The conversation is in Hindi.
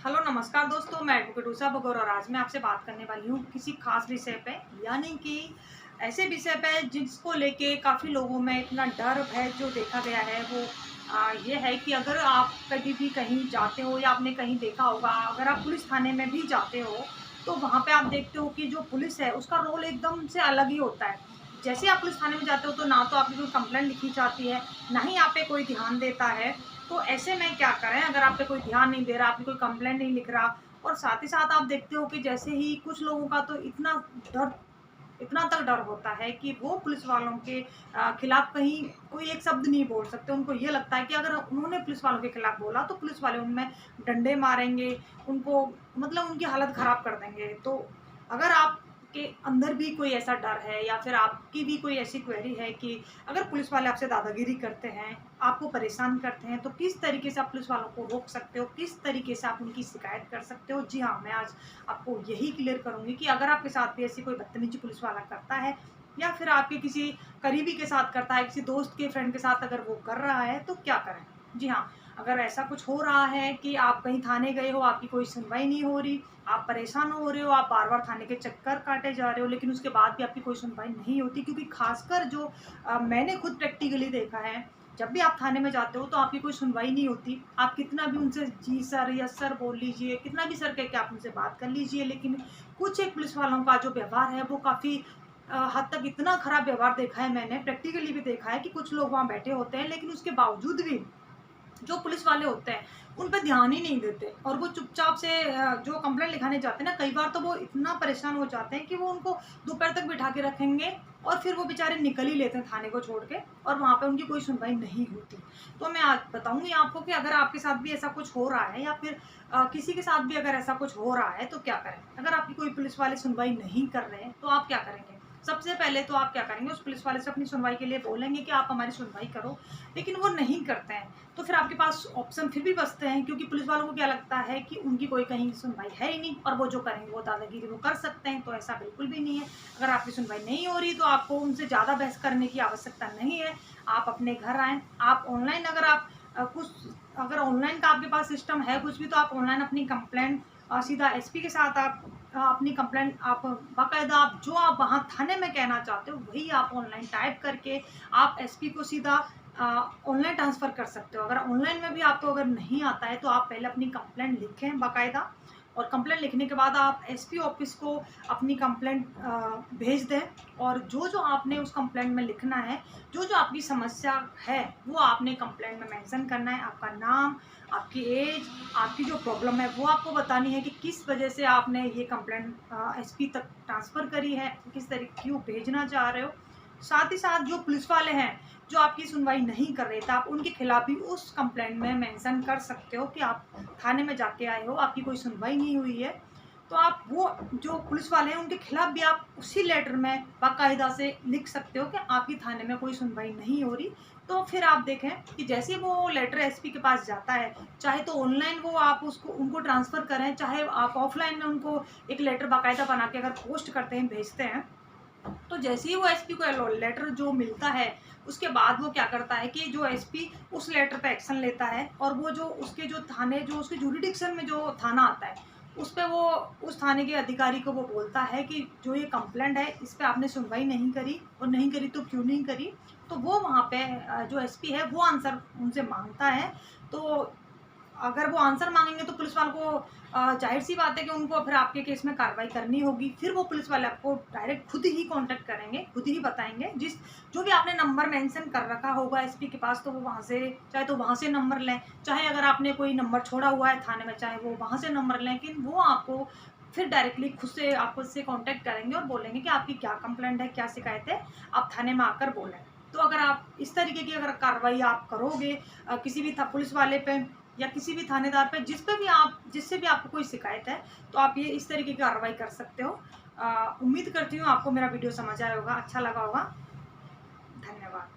हेलो नमस्कार दोस्तों, मैं एडवोकेट उषा बगौर और आज मैं आपसे बात करने वाली हूँ किसी खास विषय पे, यानी कि ऐसे विषय पे जिसको लेके काफ़ी लोगों में इतना डर भय जो देखा गया है वो ये है कि अगर आप कभी भी कहीं जाते हो या आपने कहीं देखा होगा, अगर आप पुलिस थाने में भी जाते हो तो वहाँ पे आप देखते हो कि जो पुलिस है उसका रोल एकदम से अलग ही होता है। जैसे आप पुलिस थाने में जाते हो तो ना तो आपकी कोई कंप्लेंट लिखी जाती है, ना ही आप पे कोई ध्यान देता है। तो ऐसे में क्या करें, अगर आप पे कोई ध्यान नहीं दे रहा, आपकी कोई कंप्लेंट नहीं लिख रहा और साथ ही साथ आप देखते हो कि जैसे ही कुछ लोगों का तो डर इतना तक डर होता है कि वो पुलिस वालों के खिलाफ कहीं कोई एक शब्द नहीं बोल सकते। उनको ये लगता है कि अगर उन्होंने पुलिस वालों के खिलाफ बोला तो पुलिस वाले उनमें डंडे मारेंगे, उनको मतलब उनकी हालत खराब कर देंगे। तो अगर आपके अंदर भी कोई ऐसा डर है या फिर आपकी भी कोई ऐसी क्वेरी है कि अगर पुलिस वाले आपसे दादागिरी करते हैं, आपको परेशान करते हैं, तो किस तरीके से आप पुलिस वालों को रोक सकते हो, किस तरीके से आप उनकी शिकायत कर सकते हो। जी हाँ, मैं आज आपको यही क्लियर करूँगी कि अगर आपके साथ भी ऐसी कोई बदतमीजी पुलिस वाला करता है या फिर आपके किसी करीबी के साथ करता है, किसी दोस्त के फ्रेंड के साथ अगर वो कर रहा है तो क्या करें। जी हाँ, अगर ऐसा कुछ हो रहा है कि आप कहीं थाने गए हो, आपकी कोई सुनवाई नहीं हो रही, आप परेशान हो रहे हो, आप बार-बार थाने के चक्कर काटे जा रहे हो, लेकिन उसके बाद भी आपकी कोई सुनवाई नहीं होती, क्योंकि ख़ासकर जो मैंने खुद प्रैक्टिकली देखा है, जब भी आप थाने में जाते हो तो आपकी कोई सुनवाई नहीं होती। आप कितना भी उनसे जी सर, यस सर बोल लीजिए, कितना भी सर कह के आप उनसे बात कर लीजिए, लेकिन कुछ एक पुलिस वालों का जो व्यवहार है वो काफ़ी हद तक इतना खराब व्यवहार देखा है मैंने, प्रैक्टिकली भी देखा है कि कुछ लोग वहाँ बैठे होते हैं, लेकिन उसके बावजूद भी जो पुलिस वाले होते हैं, उन पे ध्यान ही नहीं देते और वो चुपचाप से जो कंप्लेंट लिखाने जाते हैं ना, कई बार तो वो इतना परेशान हो जाते हैं कि वो उनको दोपहर तक बिठा के रखेंगे और फिर वो बेचारे निकल ही लेते हैं थाने को छोड़ के और वहाँ पे उनकी कोई सुनवाई नहीं होती। तो मैं आज बताऊँगी आपको कि अगर आपके साथ भी ऐसा कुछ हो रहा है या फिर किसी के साथ भी अगर ऐसा कुछ हो रहा है तो क्या करें? अगर आपकी कोई पुलिस वाले सुनवाई नहीं कर रहे हैं, तो आप क्या करेंगे? सबसे पहले तो आप क्या करेंगे, उस पुलिस वाले से अपनी सुनवाई के लिए बोलेंगे कि आप हमारी सुनवाई करो, लेकिन वो नहीं करते हैं। तो फिर आपके पास ऑप्शन फिर भी बचते हैं, क्योंकि पुलिस वालों को क्या लगता है कि उनकी कोई कहीं सुनवाई है ही नहीं और वो जो करेंगे वो दादागिरी वो कर सकते हैं। तो ऐसा बिल्कुल भी नहीं है। अगर आपकी सुनवाई नहीं हो रही तो आपको उनसे ज़्यादा बहस करने की आवश्यकता नहीं है। आप अपने घर आएँ, आप ऑनलाइन अगर आप कुछ अगर ऑनलाइन का आपके पास सिस्टम है कुछ भी, तो आप ऑनलाइन अपनी कंप्लेंट सीधा एसपी के साथ आप अपनी कंप्लेंट आप बाकायदा आप जो आप वहाँ थाने में कहना चाहते हो वही आप ऑनलाइन टाइप करके आप एसपी को सीधा ऑनलाइन ट्रांसफ़र कर सकते हो। अगर ऑनलाइन में भी आपको अगर नहीं आता है तो आप पहले अपनी कंप्लेंट लिखें बाकायदा और कंप्लेंट लिखने के बाद आप एसपी ऑफ़िस को अपनी कंप्लेंट भेज दें और जो-जो आपने उस कंप्लेंट में लिखना है, जो-जो आपकी समस्या है, वो आपने कंप्लेंट में मेंशन करना है। आपका नाम, आपकी एज, आपकी जो प्रॉब्लम है वो आपको बतानी है कि किस वजह से आपने ये कंप्लेंट एसपी तक ट्रांसफ़र करी है, किस तरीके क्यों भेजना चाह रहे हो। साथ ही साथ जो पुलिस वाले हैं, जो आपकी सुनवाई नहीं कर रहे थे, आप उनके खिलाफ भी उस कंप्लेंट में मेंशन कर सकते हो कि आप थाने में जाके आए हो, आपकी कोई सुनवाई नहीं हुई है। तो आप वो जो पुलिस वाले हैं उनके खिलाफ भी आप उसी लेटर में बाकायदा से लिख सकते हो कि आपकी थाने में कोई सुनवाई नहीं हो रही। तो फिर आप देखें कि जैसे ही वो लेटर एसपी के पास जाता है, चाहे तो ऑनलाइन वो आप उसको उनको ट्रांसफ़र करें, चाहे आप ऑफ़लाइन में उनको एक लेटर बाकायदा बना के अगर पोस्ट करते हैं, भेजते हैं, तो जैसे ही वो एसपी को लेटर जो मिलता है, उसके बाद वो क्या करता है कि जो एसपी उस लेटर पे एक्शन लेता है और वो जो उसके जो थाने जो उसके जुरिडिक्शन में जो थाना आता है, उस पे वो उस थाने के अधिकारी को वो बोलता है कि जो ये कंप्लेंट है, इस पे आपने सुनवाई नहीं करी और नहीं करी तो क्यों नहीं करी? तो वो वहाँ पे जो एसपी है वो आंसर उनसे माँगता है। तो अगर वो आंसर माँगेंगे तो पुलिस वालों को ज़ाहिर-सी बात है कि उनको फिर आपके केस में कार्रवाई करनी होगी। फिर वो पुलिस वाले आपको डायरेक्ट खुद ही कॉन्टैक्ट करेंगे, खुद ही बताएँगे। जो भी आपने नंबर मेंशन कर रखा होगा एसपी के पास, तो वो वहाँ से चाहे तो वहाँ से नंबर लें, चाहे अगर आपने कोई नंबर छोड़ा हुआ है थाने में, चाहे वो वहाँ से नंबर लें, लेकिन वो आपको फिर डायरेक्टली खुद से आपको उससे कॉन्टैक्ट करेंगे और बोलेंगे कि आपकी क्या कंप्लेंट है, क्या शिकायत है, आप थाने में आकर बोलें। तो अगर आप इस तरीके की अगर कार्रवाई आप करोगे किसी भी था पुलिस वाले पे या किसी भी थानेदार पे जिससे भी आपको कोई शिकायत है, तो आप ये इस तरीके की कार्रवाई कर सकते हो। उम्मीद करती हूँ आपको मेरा वीडियो समझ आया होगा, अच्छा लगा होगा। धन्यवाद।